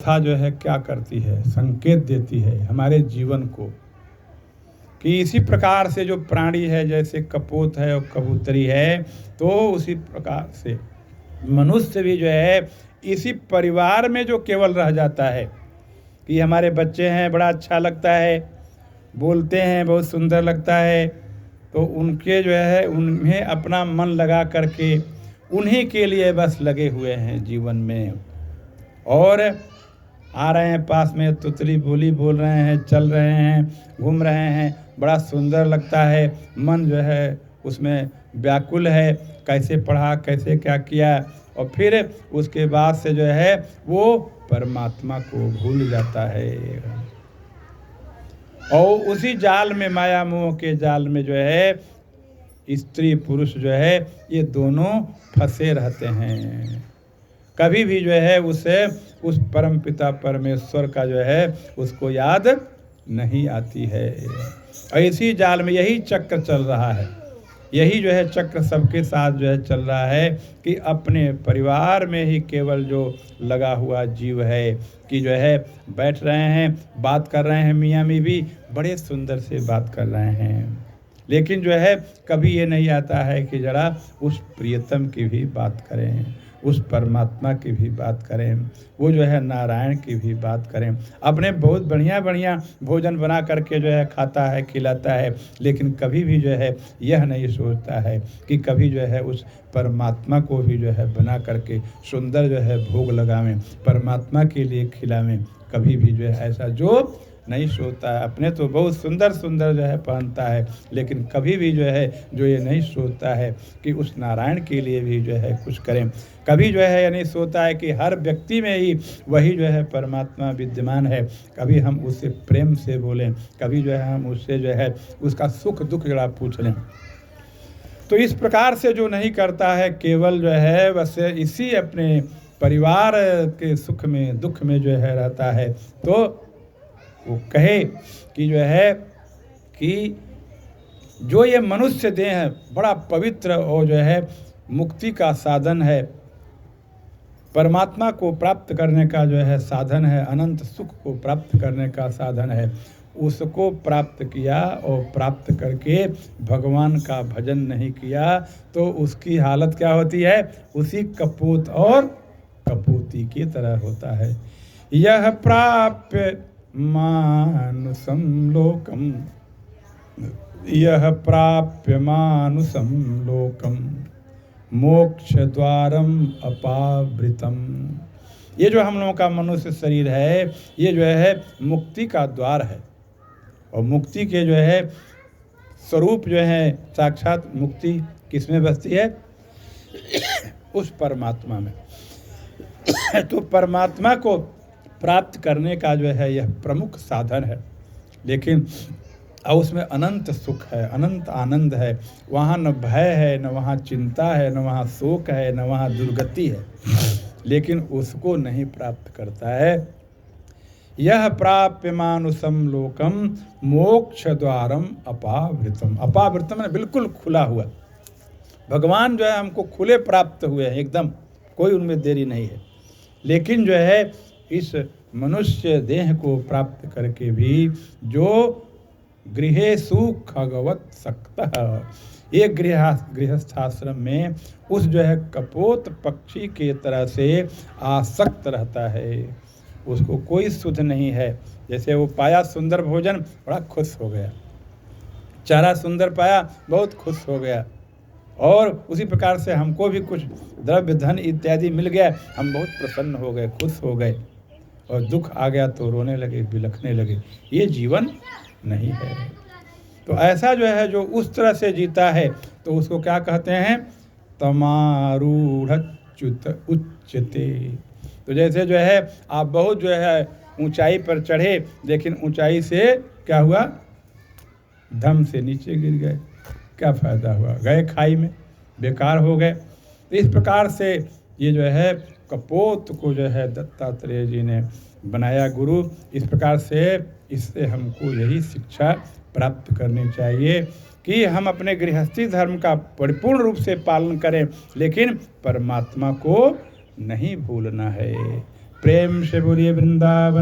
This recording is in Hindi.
था जो है क्या करती है, संकेत देती है हमारे जीवन को कि इसी प्रकार से जो प्राणी है, जैसे कपोत है और कबूतरी है, तो उसी प्रकार से मनुष्य भी जो है इसी परिवार में जो केवल रह जाता है कि हमारे बच्चे हैं, बड़ा अच्छा लगता है, बोलते हैं, बहुत सुंदर लगता है, तो उनके जो है उन्हें अपना मन लगा करके उन्हीं के लिए बस लगे हुए हैं जीवन में। और आ रहे हैं पास में, तुतली बोली बोल रहे हैं, चल रहे हैं, घूम रहे हैं, बड़ा सुंदर लगता है, मन जो है उसमें व्याकुल है, कैसे पढ़ा, कैसे क्या किया, और फिर उसके बाद से जो है वो परमात्मा को भूल जाता है। और उसी जाल में, माया मोह के जाल में जो है स्त्री पुरुष जो है ये दोनों फंसे रहते हैं। कभी भी जो है उसे उस परम पिता परमेश्वर का जो है उसको याद नहीं आती है। और इसी जाल में यही चक्र चल रहा है, यही जो है चक्र सबके साथ जो है चल रहा है कि अपने परिवार में ही केवल जो लगा हुआ जीव है कि जो है बैठ रहे हैं, बात कर रहे हैं, मियाँ बीवी बड़े सुंदर से बात कर रहे हैं, लेकिन जो है कभी ये नहीं आता है कि जरा उस प्रियतम की भी बात करें, उस परमात्मा की भी बात करें, वो जो है नारायण की भी बात करें। अपने बहुत बढ़िया बढ़िया भोजन बना करके जो है खाता है, खिलाता है, लेकिन कभी भी जो है यह नहीं सोचता है कि कभी जो है उस परमात्मा को भी जो है बना करके सुंदर जो है भोग लगावें, परमात्मा के लिए खिलावें। कभी भी जो है ऐसा जो नहीं सोचता है। अपने तो बहुत सुंदर सुंदर जो है पहनता है, लेकिन कभी भी जो है जो ये नहीं सोचता है कि उस नारायण के लिए भी जो है कुछ करें। कभी जो है ये नहीं सोचता है कि हर व्यक्ति में ही वही जो है परमात्मा विद्यमान है, कभी हम उससे प्रेम से बोलें, कभी जो है हम उससे जो है उसका सुख दुख जरा पूछ लें। तो इस प्रकार से जो नहीं करता है, केवल जो है बस इसी अपने परिवार के सुख में दुख में जो है रहता है, तो वो कहे कि जो है कि जो ये मनुष्य देह है बड़ा पवित्र और जो है मुक्ति का साधन है, परमात्मा को प्राप्त करने का जो है साधन है, अनंत सुख को प्राप्त करने का साधन है, उसको प्राप्त किया और प्राप्त करके भगवान का भजन नहीं किया तो उसकी हालत क्या होती है, उसी कपूत और कपूती की तरह होता है। यह प्राप्य मानुषम लोकम, यह प्राप्य मानुषम लोकम मोक्ष द्वारम अपावृतम। ये जो हम लोगों का मनुष्य शरीर है, ये जो है मुक्ति का द्वार है, और मुक्ति के जो है स्वरूप जो है साक्षात मुक्ति किसमें बसती है, उस परमात्मा में। तो परमात्मा को प्राप्त करने का जो है यह प्रमुख साधन है, लेकिन उसमें अनंत सुख है, अनंत आनंद है, वहाँ न भय है, न वहाँ चिंता है, न वहाँ शोक है, न वहाँ दुर्गति है, लेकिन उसको नहीं प्राप्त करता है। यह प्राप्य मानुषम लोकम मोक्ष द्वारम अपावृतम। अपावृतम है बिल्कुल खुला हुआ, भगवान जो है हमको खुले प्राप्त हुए हैं, एकदम कोई उनमें देरी नहीं है, लेकिन जो है इस मनुष्य देह को प्राप्त करके भी जो गृहेषु खगवत सक्तः, ये गृहस्थाश्रम में उस जो है कपोत पक्षी के तरह से आसक्त रहता है, उसको कोई सुध नहीं है। जैसे वो पाया सुंदर भोजन, बड़ा खुश हो गया, चारा सुंदर पाया, बहुत खुश हो गया, और उसी प्रकार से हमको भी कुछ द्रव्य धन इत्यादि मिल गया, हम बहुत प्रसन्न हो गए, खुश हो गए, और दुख आ गया तो रोने लगे, बिलखने लगे। ये जीवन नहीं है। तो ऐसा जो है जो उस तरह से जीता है तो उसको क्या कहते हैं, तमारूढ़च्युत उच्यते। तो जैसे जो है आप बहुत जो है ऊंचाई पर चढ़े, लेकिन ऊंचाई से क्या हुआ, धम से नीचे गिर गए, क्या फायदा हुआ, गए खाई में, बेकार हो गए। तो इस प्रकार से ये जो है कपोत को जो है दत्तात्रेय जी ने बनाया गुरु। इस प्रकार से इससे हमको यही शिक्षा प्राप्त करनी चाहिए कि हम अपने गृहस्थी धर्म का परिपूर्ण रूप से पालन करें, लेकिन परमात्मा को नहीं भूलना है। प्रेम से बोलिए वृंदावन